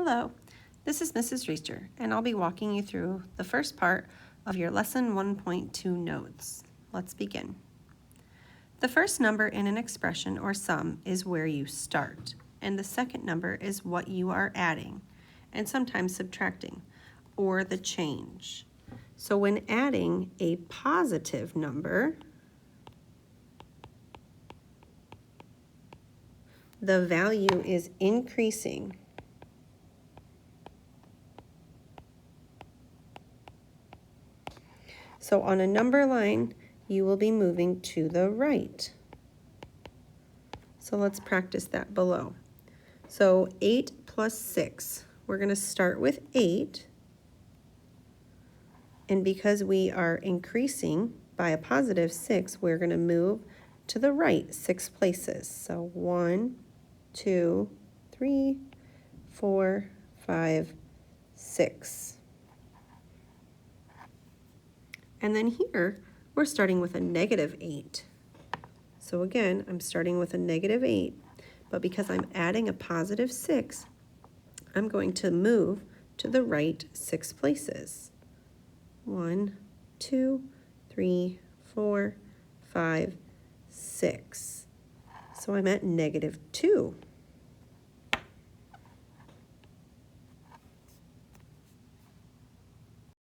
Hello, this is Mrs. Reister, and I'll be walking you through the first part of your Lesson 1.2 notes. Let's begin. The first number in an expression or sum is where you start, and the second number is what you are adding, and sometimes subtracting, or the change. So when adding a positive number, the value is increasing. So on a number line, you will be moving to the right. So let's practice that below. So 8 plus 6, we're going to start with 8. And because we are increasing by a positive 6, we're going to move to the right 6 places. So 1, 2, 3, 4, 5, 6. And then here, we're starting with a negative 8. So again, I'm starting with a negative 8, but because I'm adding a positive 6, I'm going to move to the right 6 places. 1, 2, 3, 4, 5, 6. So I'm at negative 2.